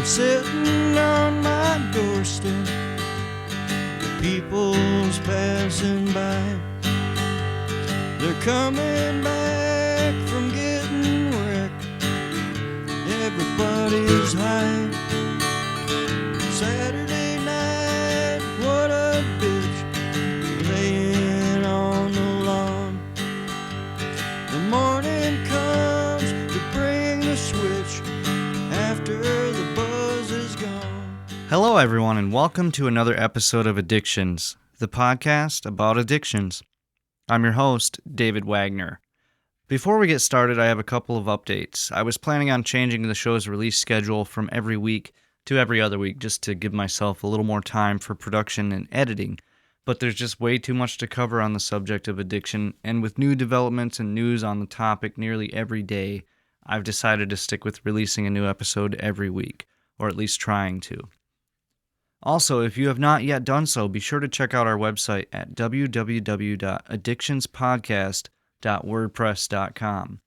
sitting on my doorstep, the people's passing by. They're coming back from getting wrecked. Everybody's high. Saturday night, what a bitch, laying on the lawn. The morning comes to bring the switch after the buzz is gone. Hello, everyone, and welcome to another episode of Addictions, the podcast about addictions. I'm your host, David Wagner. Before we get started, I have a couple of updates. I was planning on changing the show's release schedule from every week to every other week just to give myself a little more time for production and editing, but there's just way too much to cover on the subject of addiction, and with new developments and news on the topic nearly every day, I've decided to stick with releasing a new episode every week, or at least trying to. Also, if you have not yet done so, be sure to check out our website at www.addictionspodcast.wordpress.com.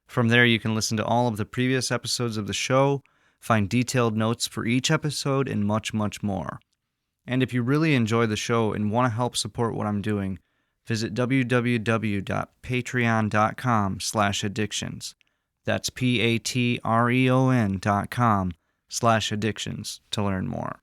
From there, you can listen to all of the previous episodes of the show, find detailed notes for each episode, and much, much more. And if you really enjoy the show and want to help support what I'm doing, visit www.patreon.com/addictions. That's patreon.com/addictions to learn more.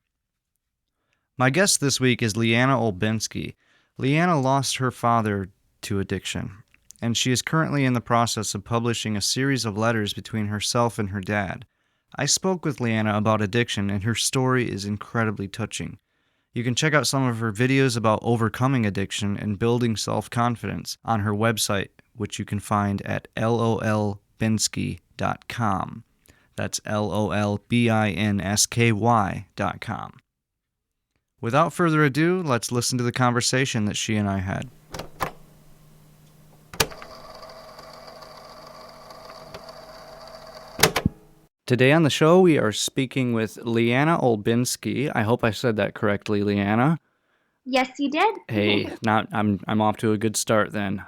My guest this week is Leanna Olbinski. Leanna lost her father to addiction, and she is currently in the process of publishing a series of letters between herself and her dad. I spoke with Leanna about addiction, and her story is incredibly touching. You can check out some of her videos about overcoming addiction and building self-confidence on her website, which you can find at lolbinsky.com. That's lolbinsky.com. Without further ado, let's listen to the conversation that she and I had. Today on the show, we are speaking with Leanna Olbinski. I hope I said that correctly, Leanna. Yes, you did. Hey, I'm off to a good start then.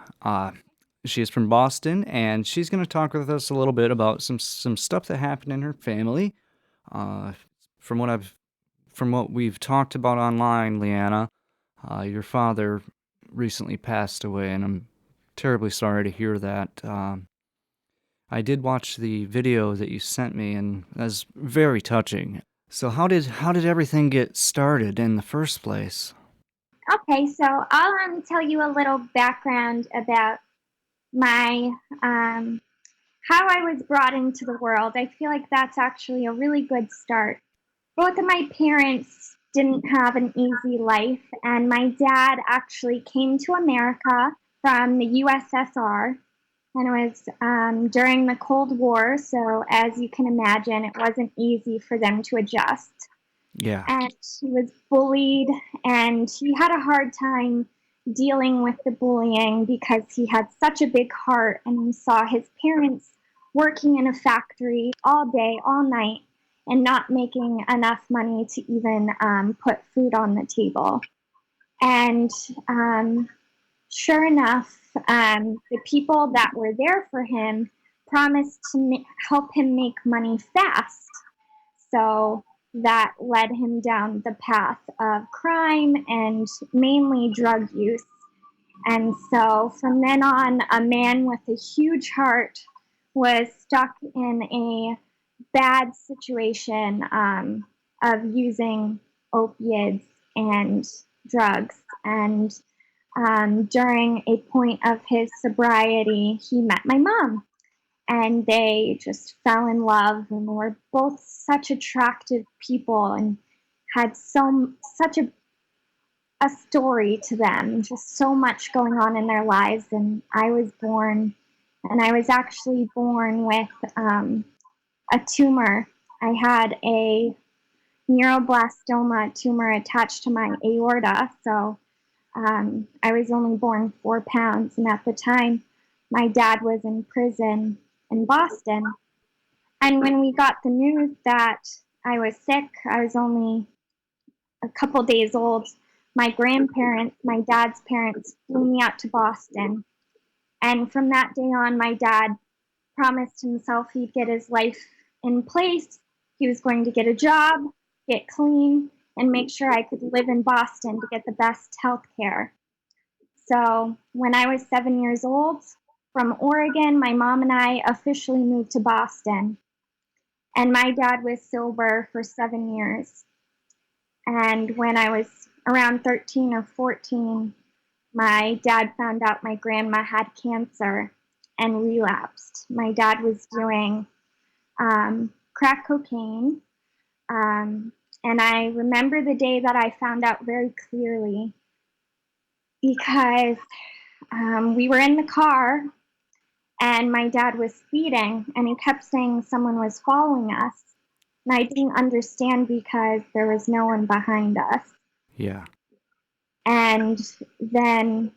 She's from Boston, and she's going to talk with us a little bit about some stuff that happened in her family. From what we've talked about online, Leanna, your father recently passed away, and I'm terribly sorry to hear that. I did watch the video that you sent me, and that's very touching. So how did everything get started in the first place? Okay, so I'll tell you a little background about my how I was brought into the world. I feel like that's actually a really good start. Both of my parents didn't have an easy life, and my dad actually came to America from the USSR. And it was during the Cold War, so as you can imagine, it wasn't easy for them to adjust. Yeah. And he was bullied, and he had a hard time dealing with the bullying because he had such a big heart, and he saw his parents working in a factory all day, all night, and not making enough money to even put food on the table. And sure enough, the people that were there for him promised to help him make money fast. So that led him down the path of crime and mainly drug use. And so from then on, a man with a huge heart was stuck in a bad situation of using opiates and drugs. And during a point of his sobriety, he met my mom, and they just fell in love, and were both such attractive people and had such a story to them, just so much going on in their lives. And I was actually born with a tumor. I had a neuroblastoma tumor attached to my aorta, so I was only born 4 pounds, and at the time, my dad was in prison in Boston. And when we got the news that I was sick, I was only a couple days old. My grandparents, my dad's parents, flew me out to Boston. And from that day on, my dad promised himself he'd get his life in place He was going to get a job, get clean, and make sure I could live in Boston to get the best health care. So when I was 7 years old, from Oregon, my mom and I officially moved to Boston. And my dad was sober for 7 years. And when I was around 13 or 14, my dad found out my grandma had cancer and relapsed. My dad was doing crack cocaine. And I remember the day that I found out very clearly because we were in the car and my dad was speeding and he kept saying someone was following us. And I didn't understand because there was no one behind us. Yeah. And then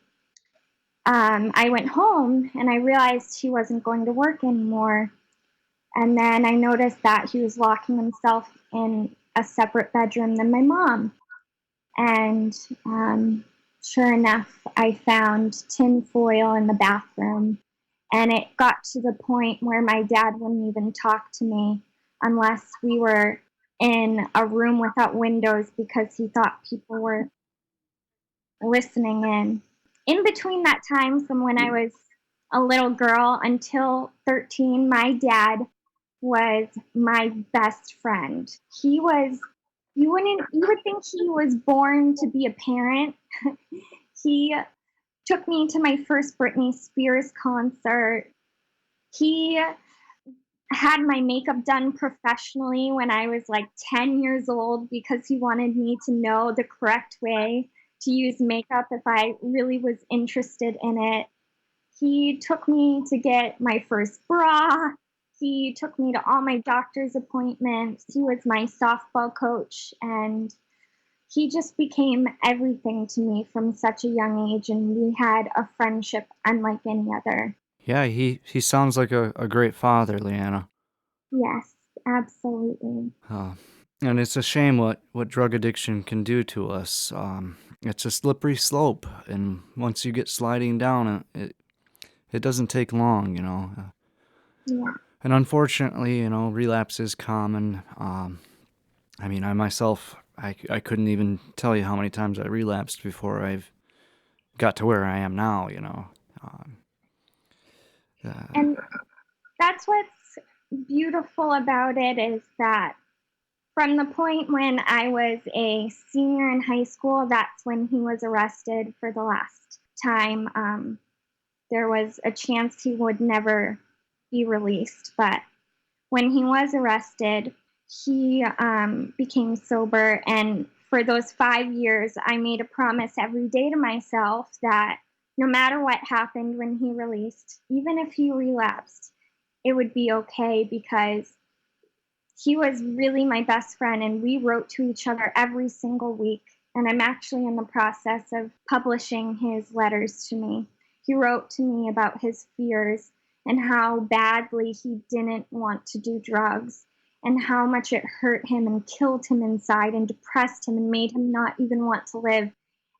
I went home and I realized he wasn't going to work anymore. And then I noticed that he was locking himself in a separate bedroom than my mom. And sure enough, I found tin foil in the bathroom. And it got to the point where my dad wouldn't even talk to me unless we were in a room without windows because he thought people were listening in. In between that time, from when I was a little girl until 13, my dad was my best friend. He was, you would think he was born to be a parent. He took me to my first Britney Spears concert. He had my makeup done professionally when I was like 10 years old because he wanted me to know the correct way to use makeup if I really was interested in it. He took me to get my first bra. He took me to all my doctor's appointments. He was my softball coach, and he just became everything to me from such a young age, and we had a friendship unlike any other. Yeah, he sounds like a great father, Leanna. Yes, absolutely. Uh, and it's a shame what drug addiction can do to us. It's a slippery slope, and once you get sliding down it doesn't take long, you know. Yeah. And unfortunately, you know, relapse is common. I mean, I myself, I couldn't even tell you how many times I relapsed before I've got to where I am now, you know. Um, And that's what's beautiful about it is that from the point when I was a senior in high school, that's when he was arrested for the last time. There was a chance he would never be released, but when he was arrested, he became sober. And for those 5 years, I made a promise every day to myself that no matter what happened when he released, even if he relapsed, it would be okay because he was really my best friend and we wrote to each other every single week. And I'm actually in the process of publishing his letters to me. He wrote to me about his fears and how badly he didn't want to do drugs and how much it hurt him and killed him inside and depressed him and made him not even want to live.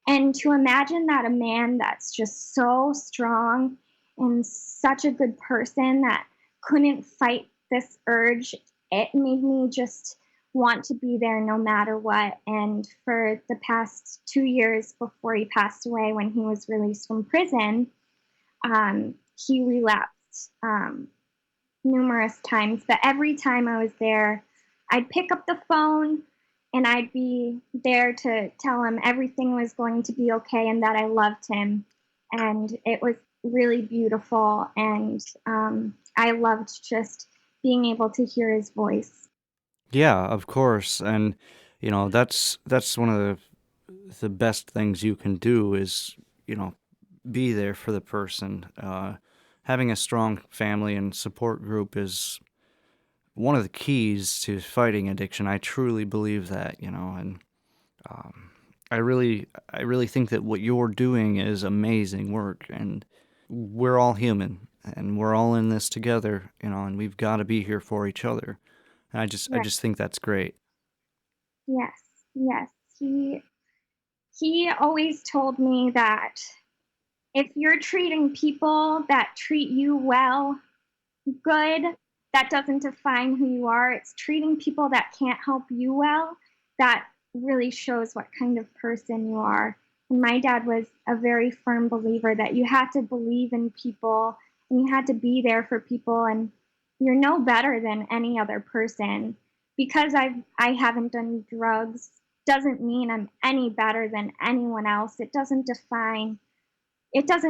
And to imagine that a man that's just so strong and such a good person that couldn't fight this urge, it made me just want to be there no matter what. And for the past 2 years before he passed away, when he was released from prison, he relapsed numerous times. But every time I was there, I'd pick up the phone and I'd be there to tell him everything was going to be okay and that I loved him. And it was really beautiful. And I loved just being able to hear his voice. yeah, of course, and you know that's one of the best things you can do is, you know, be there for the person. Having a strong family and support group is one of the keys to fighting addiction. I truly believe that, you know, and um, I really think that what you're doing is amazing work, and we're all human, and we're all in this together, you know, and we've got to be here for each other. And I Right. just think that's great. Yes, yes. He always told me that if you're treating people that treat you well, good, that doesn't define who you are. It's treating people that can't help you well that really shows what kind of person you are. And my dad was a very firm believer that you had to believe in people and you had to be there for people, and you're no better than any other person. Because I haven't done drugs doesn't mean I'm any better than anyone else. It doesn't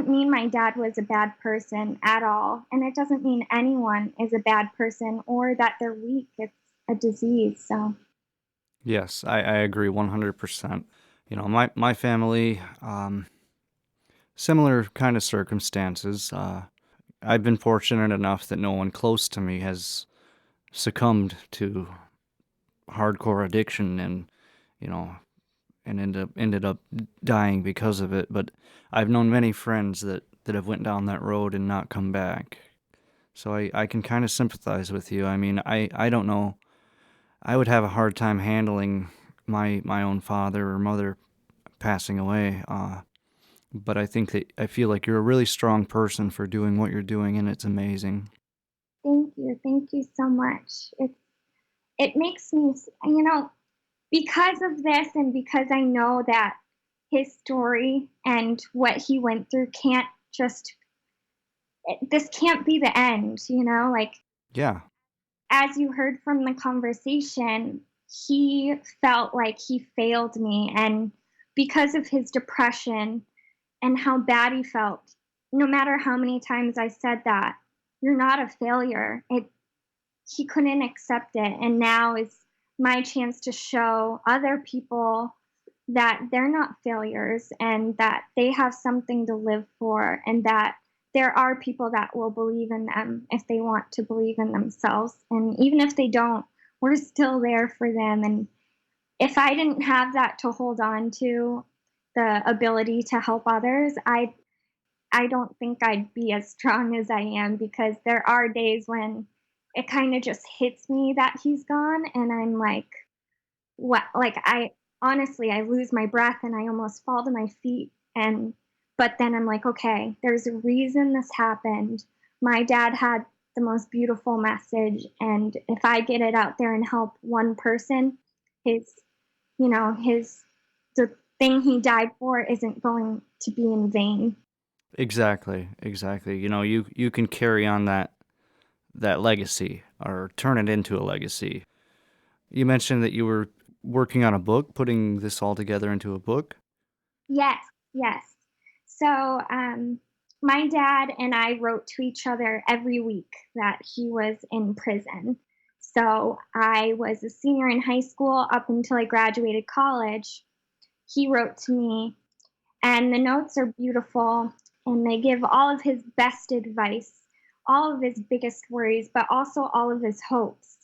mean my dad was a bad person at all. And it doesn't mean anyone is a bad person or that they're weak. It's a disease. So, Yes, I agree 100%. My family, similar kind of circumstances. I've been fortunate enough that no one close to me has succumbed to hardcore addiction you know, and ended up dying because of it. But I've known many friends that have went down that road and not come back. So I can kind of sympathize with you. I mean, I don't know. I would have a hard time handling my own father or mother passing away. But I feel like you're a really strong person for doing what you're doing, and it's amazing. thank you. Thank you so much. It makes me, because of this and because I know that his story and what he went through can't just this can't be the end, like Yeah, as you heard from the conversation, he felt like he failed me. And because of his depression and how bad he felt, no matter how many times I said that, you're not a failure. He couldn't accept it. And now is my chance to show other people that they're not failures and that they have something to live for, and that there are people that will believe in them if they want to believe in themselves. And even if they don't, we're still there for them. And if I didn't have that to hold on to, the ability to help others, I don't think I'd be as strong as I am, because there are days when it kind of just hits me that he's gone and I'm like, what, like I honestly I lose my breath and I almost fall to my feet. And but then I'm like, okay, there's a reason this happened. My dad had the most beautiful message, and if I get it out there and help one person, his his the thing he died for isn't going to be in vain. exactly, exactly. You can carry on that legacy or turn it into a legacy. You mentioned that you were working on a book, putting this all together into a book. Yes, yes. So, my dad and I wrote to each other every week that he was in prison. So, I was a senior in high school up until I graduated college. He wrote to me, and the notes are beautiful, and they give all of his best advice, all of his biggest worries, but also all of his hopes.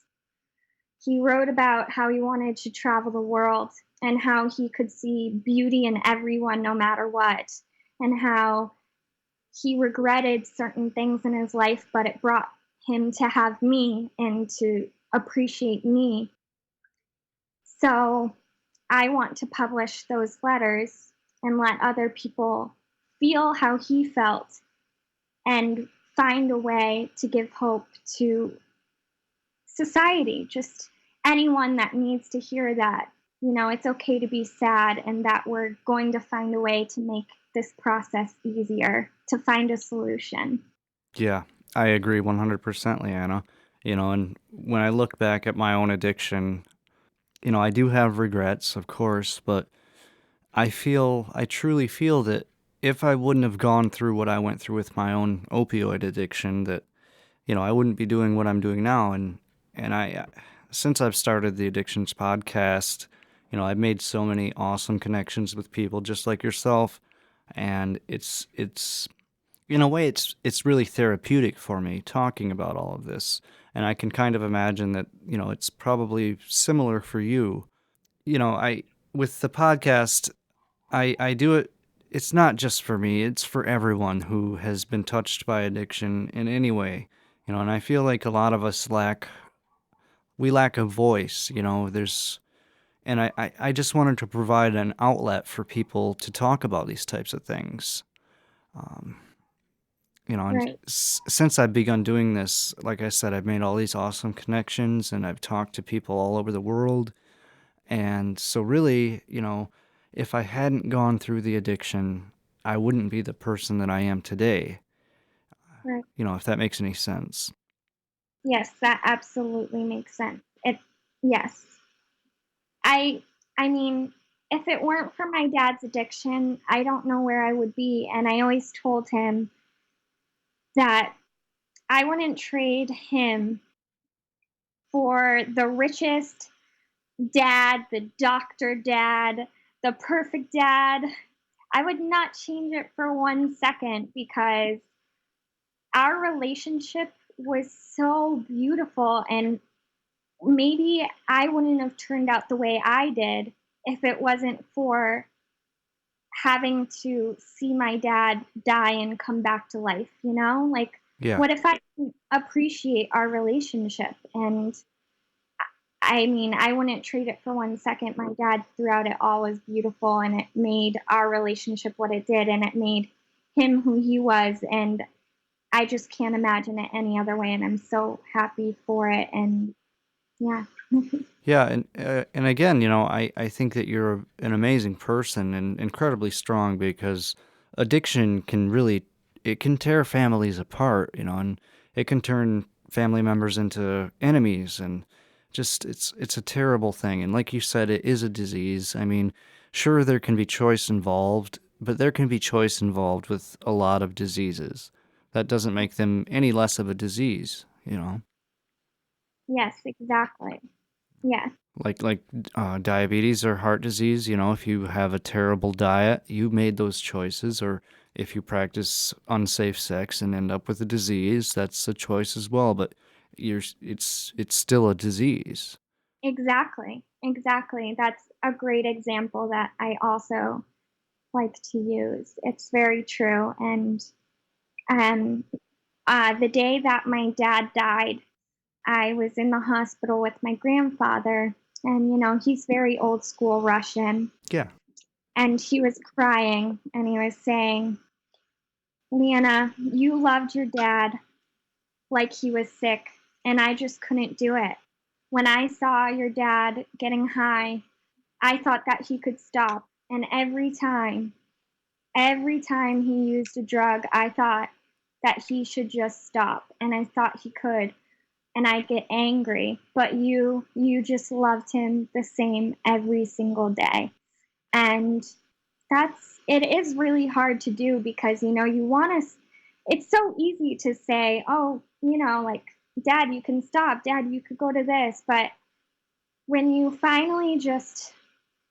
He wrote about how he wanted to travel the world and how he could see beauty in everyone no matter what, and how he regretted certain things in his life, but it brought him to have me and to appreciate me. So I want to publish those letters and let other people feel how he felt and find a way to give hope to society, just anyone that needs to hear that, it's okay to be sad and that we're going to find a way to make this process easier, to find a solution. Yeah, I agree 100%, Leanna. And when I look back at my own addiction, I do have regrets, of course, but I truly feel that if I wouldn't have gone through what I went through with my own opioid addiction, that, I wouldn't be doing what I'm doing now. And since I've started the Addictions podcast, I've made so many awesome connections with people just like yourself. And it's, in a way, it's really therapeutic for me talking about all of this. And I can kind of imagine that, it's probably similar for you. I, with the podcast, I do it. It's not just for me, it's for everyone who has been touched by addiction in any way. And I feel like a lot of us we lack a voice. And I just wanted to provide an outlet for people to talk about these types of things. Um, And Right. since I've begun doing this, like I said, I've made all these awesome connections and I've talked to people all over the world. And so, really, if I hadn't gone through the addiction, I wouldn't be the person that I am today, Right. if that makes any sense. Yes, that absolutely makes sense. Yes. I I mean, if it weren't for my dad's addiction, I don't know where I would be, and I always told him that I wouldn't trade him for the richest dad, the doctor dad, the perfect dad. I would not change it for 1 second because our relationship was so beautiful, and maybe I wouldn't have turned out the way I did if it wasn't for having to see my dad die and come back to life, you know? Like, Yeah. what if I didn't appreciate our relationship? And I mean, I wouldn't trade it for 1 second. My dad, throughout it all, was beautiful, and it made our relationship what it did, and it made him who he was. And I just can't imagine it any other way. And I'm so happy for it. And yeah. Yeah, and again, I think that you're an amazing person and incredibly strong because addiction can really it can tear families apart, and it can turn family members into enemies and just it's a terrible thing. And like you said, it is a disease. I mean, sure there can be choice involved, but there can be choice involved with a lot of diseases. That doesn't make them any less of a disease. Yes, exactly. Yes, Like diabetes or heart disease, if you have a terrible diet, you made those choices, or if you practice unsafe sex and end up with a disease, that's a choice as well. But it's still a disease. exactly. Exactly. That's a great example that I also like to use. It's very true. And um, the day that my dad died, I was in the hospital with my grandfather, and he's very old school Russian, Yeah. and he was crying, and he was saying, "Leanna, you loved your dad like he was sick, and I just couldn't do it. When I saw your dad getting high, I thought that he could stop, and every time he used a drug, I thought that he should just stop, and I thought he could, and I'd get angry, but you just loved him the same every single day." And it is really hard to do because you want to it's so easy to say, "Oh, like, dad, you can stop. Dad, you could go to this." But when you finally just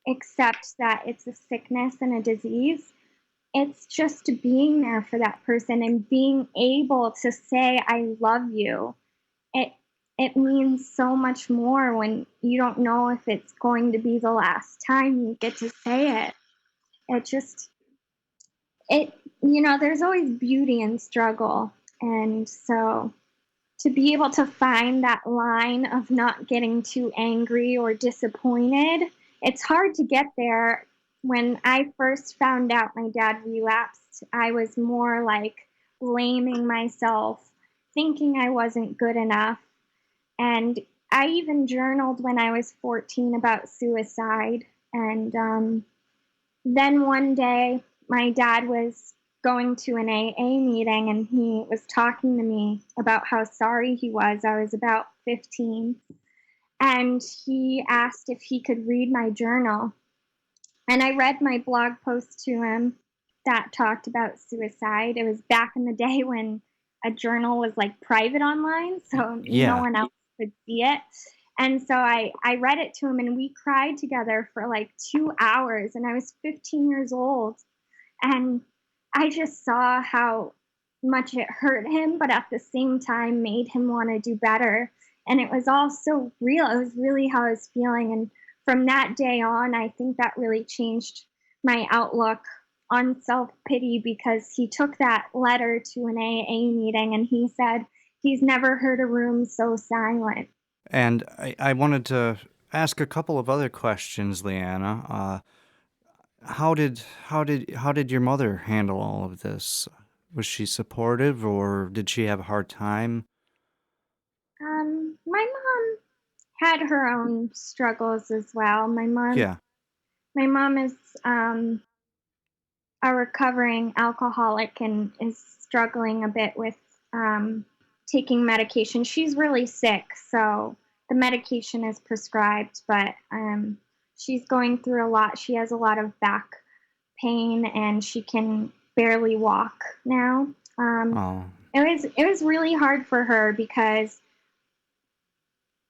accept that it's a sickness and a disease, it's just being there for that person and being able to say, "I love you." It it means so much more when you don't know if it's going to be the last time you get to say it. It just it there's always beauty in struggle. And so to be able to find that line of not getting too angry or disappointed, it's hard to get there. When I first found out my dad relapsed, I was more like blaming myself, thinking I wasn't good enough. And I even journaled when I was 14 about suicide. And then one day, my dad was going to an AA meeting, and he was talking to me about how sorry he was. I was about 15. And he asked if he could read my journal. And I read my blog post to him that talked about suicide. It was back in the day when a journal was like private online, so no Yeah. one else could see it. And so I read it to him, and we cried together for like 2 hours. And I was 15 years old. And I just saw how much it hurt him, but at the same time made him want to do better. And it was all so real. It was really how I was feeling. And from that day on, I think that really changed my outlook on self pity, because he took that letter to an AA meeting and he said he's never heard a room so silent. And I wanted to ask a couple of other questions, Leanna. How did your mother handle all of this? Was she supportive, or did she have a hard time? My mom had her own struggles as well. Yeah. My mom is a recovering alcoholic and is struggling a bit with um, taking medication. She's really sick, so the medication is prescribed, but she's going through a lot. She has a lot of back pain, and she can barely walk now. Um, Oh, it was really hard for her because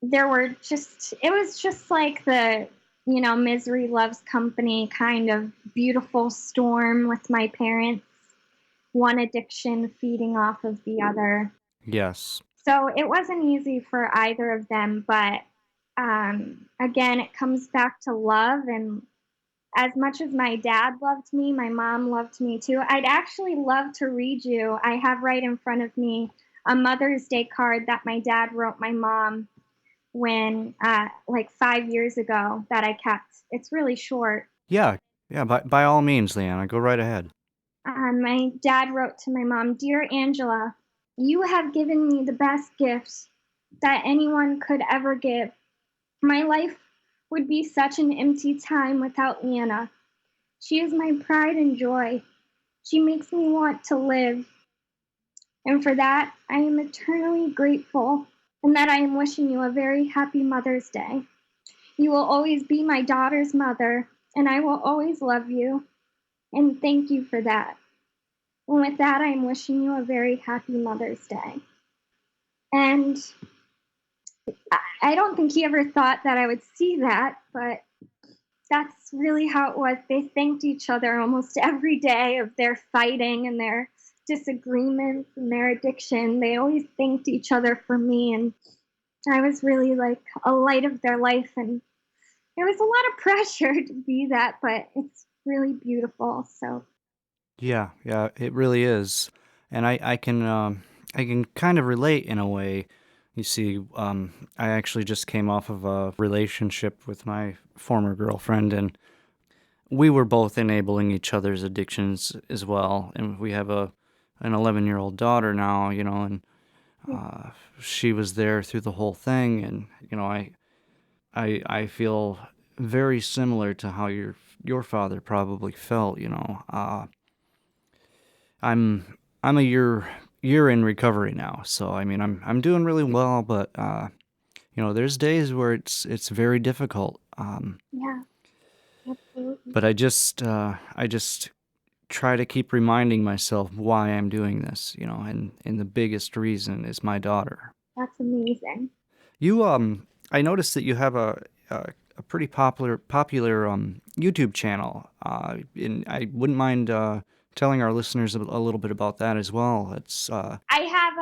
it was just like the misery loves company kind of beautiful storm with my parents, one addiction feeding off of the other. yes. So it wasn't easy for either of them, but again, it comes back to love. And as much as my dad loved me, my mom loved me too. I'd actually love to read you. I have right in front of me a Mother's Day card that my dad wrote my mom when like 5 years ago that I kept. It's really short. Yeah, yeah, by all means, Leanna, go right ahead. My dad wrote to my mom, "Dear Angela, you have given me the best gift that anyone could ever give. My life would be such an empty time without Leanna. She is my pride and joy. She makes me want to live. And for that, I am eternally grateful, and that I am wishing you a very happy Mother's Day. You will always be my daughter's mother, and I will always love you, and thank you for that. And with that, I am wishing you a very happy Mother's Day." And I don't think he ever thought that I would see that, but that's really how it was. They thanked each other almost every day of their fighting and their disagreements and their addiction. They always thanked each other for me, and I was really like a light of their life. And it was a lot of pressure to be that, but it's really beautiful. So, Yeah, yeah, it really is, and I can kind of relate in a way. You see, I actually just came off of a relationship with my former girlfriend, and we were both enabling each other's addictions as well. And we have an 11-year-old daughter now, and yeah, uh, she was there through the whole thing, and I feel very similar to how your father probably felt. I'm a year in recovery now, so I mean I'm doing really well, but there's days where it's very difficult. yeah, absolutely. But I just try to keep reminding myself why I'm doing this, and the biggest reason is my daughter. That's amazing. I noticed that you have a pretty popular YouTube channel. And I wouldn't mind telling our listeners a little bit about that as well. It's I have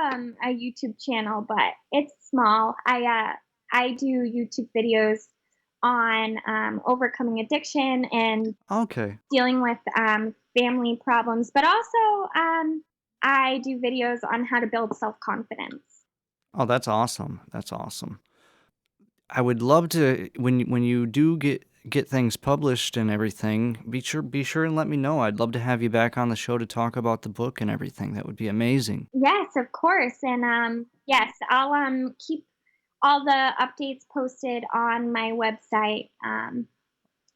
a YouTube channel, but it's small. I do YouTube videos on overcoming addiction and okay. dealing with family problems, but also I do videos on how to build self confidence. Oh, that's awesome. That's awesome. I would love to when you do get things published and everything. Be sure and let me know. I'd love to have you back on the show to talk about the book and everything. That would be amazing. Yes, of course, and yes, I'll keep all the updates posted on my website.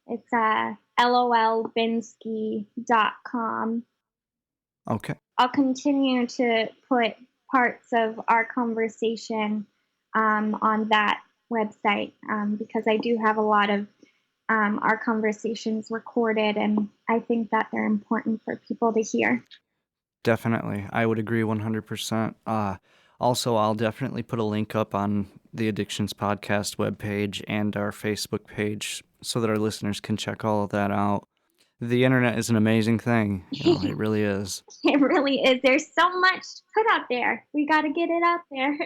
It's lolbinsky.com. Okay. I'll continue to put parts of our conversation on that website because I do have a lot of our conversations recorded, and I think that they're important for people to hear. Definitely. I would agree 100%. Also, I'll definitely put a link up on the Addictions Podcast webpage and our Facebook page so that our listeners can check all of that out. The internet is an amazing thing. It really is. It really is. There's so much to put out there. We got to get it out there.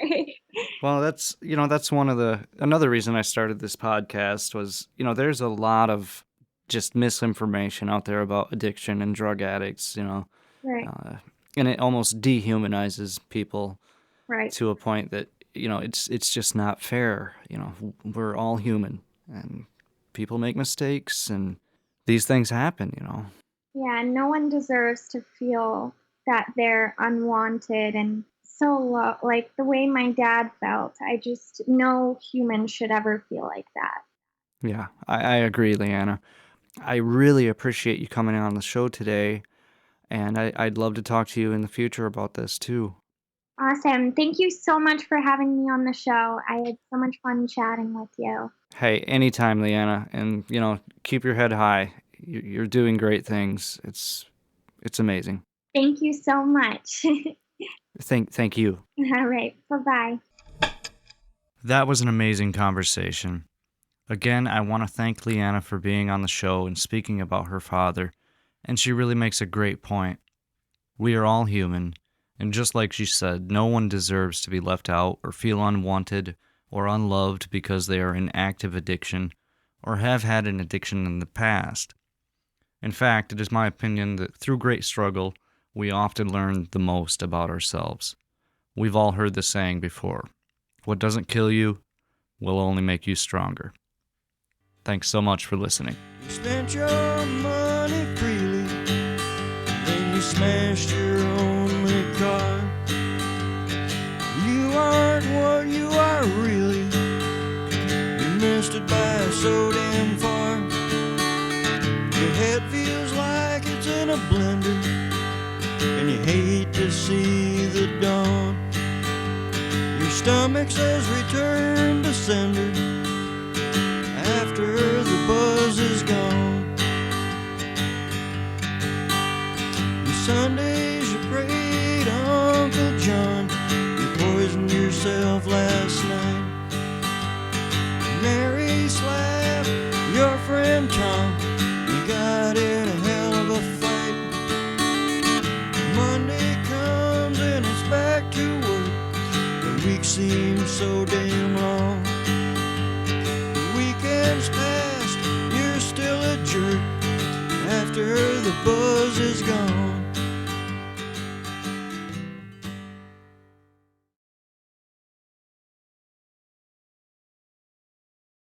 Well, that's another reason I started this podcast was, there's a lot of just misinformation out there about addiction and drug addicts, Right, uh, and it almost dehumanizes people right. to a point that it's just not fair. We're all human, and people make mistakes, and these things happen. Yeah, no one deserves to feel that they're unwanted and so like the way my dad felt. I just, no human should ever feel like that. Yeah, I agree, Leanna. I really appreciate you coming on the show today, and I'd love to talk to you in the future about this too. Awesome. Thank you so much for having me on the show. I had so much fun chatting with you. Hey, anytime, Leanna, and keep your head high. You're doing great things. It's amazing. Thank you so much. Thank you. All right. Bye bye. That was an amazing conversation. Again, I want to thank Leanna for being on the show and speaking about her father, and she really makes a great point. We are all human, and just like she said, no one deserves to be left out or feel unwanted or unloved because they are in active addiction or have had an addiction in the past. In fact, it is my opinion that through great struggle, we often learn the most about ourselves. We've all heard the saying before, what doesn't kill you will only make you stronger. Thanks so much for listening. You spent your money freely, then you smashed your only car. You aren't what you are really. You missed it by so damn far. Your head feels like it's in a blender, and you hate to see the dawn. Your stomach says return to sender after the buzz is gone. And Sundays you prayed Uncle John. You poisoned yourself last night. Mary slapped your friend Tom. You got in a hell of a fight. Monday comes and it's back to work. The week seems so damn long. Weekends past, you're still a jerk after the buzz is gone.